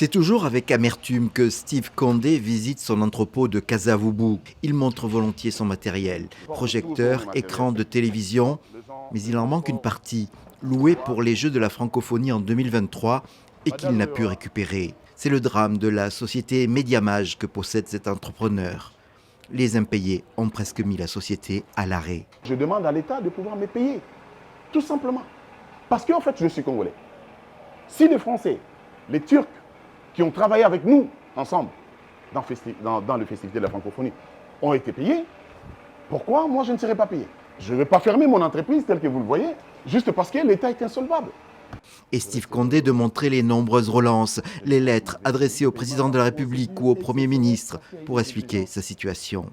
C'est toujours avec amertume que Steve Condé visite son entrepôt de Kasavubu. Il montre volontiers son matériel, projecteur, écran de télévision, mais il en manque une partie, louée pour les Jeux de la francophonie en 2023 et qu'il n'a pu récupérer. C'est le drame de la société Mediamage que possède cet entrepreneur. Les impayés ont presque mis la société à l'arrêt. Je demande à l'État de pouvoir me payer, tout simplement. Parce qu'en fait, je suis congolais. Si les Français, les Turcs, qui ont travaillé avec nous ensemble dans le festival de la francophonie ont été payés, pourquoi moi je ne serais pas payé? Je ne vais pas fermer mon entreprise telle que vous le voyez, juste parce que l'État est insolvable. Et Steve Condé de montrer les nombreuses relances, les lettres adressées au président de la République ou au Premier ministre pour expliquer sa situation.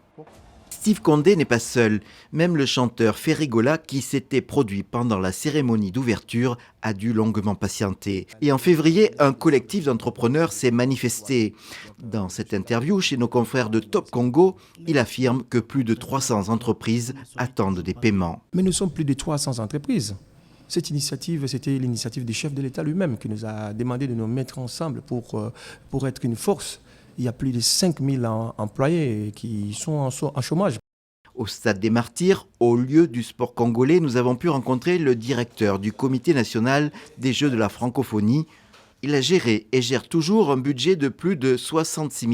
Steve Condé n'est pas seul, même le chanteur Ferrigola qui s'était produit pendant la cérémonie d'ouverture a dû longuement patienter. Et en février, un collectif d'entrepreneurs s'est manifesté. Dans cette interview chez nos confrères de Top Congo, il affirme que plus de 300 entreprises attendent des paiements. Mais nous sommes plus de 300 entreprises. Cette initiative, c'était l'initiative du chef de l'État lui-même qui nous a demandé de nous mettre ensemble pour être une force. Il y a plus de 5000 employés qui sont en chômage. Au Stade des Martyrs, au lieu du sport congolais, nous avons pu rencontrer le directeur du Comité national des Jeux de la francophonie. Il a géré et gère toujours un budget de plus de 66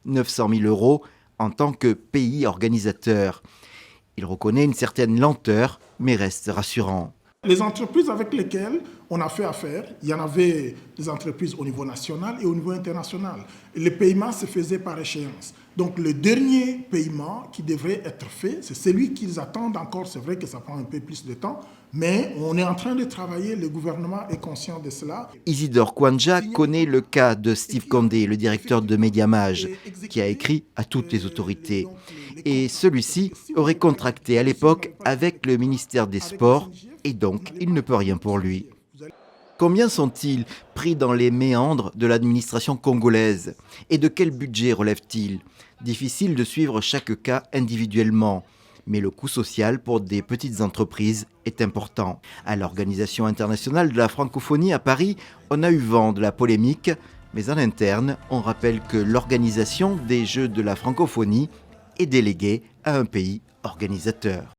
900 000 € en tant que pays organisateur. Il reconnaît une certaine lenteur, mais reste rassurant. Les entreprises avec lesquelles on a fait affaire, il y en avait des entreprises au niveau national et au niveau international. Les paiements se faisaient par échéance. Donc le dernier paiement qui devrait être fait, c'est celui qu'ils attendent encore. C'est vrai que ça prend un peu plus de temps, mais on est en train de travailler, le gouvernement est conscient de cela. Isidore Kwanja connaît le cas de Steve Condé, le directeur de Mediamage, qui a écrit à toutes les autorités. Et celui-ci aurait contracté à l'époque avec le ministère des Sports, et donc il ne peut rien pour lui. Combien sont-ils pris dans les méandres de l'administration congolaise? Et de quel budget relèvent-ils? Difficile de suivre chaque cas individuellement, mais le coût social pour des petites entreprises est important. À l'Organisation internationale de la francophonie à Paris, on a eu vent de la polémique, mais en interne, on rappelle que l'organisation des Jeux de la francophonie est déléguée à un pays organisateur.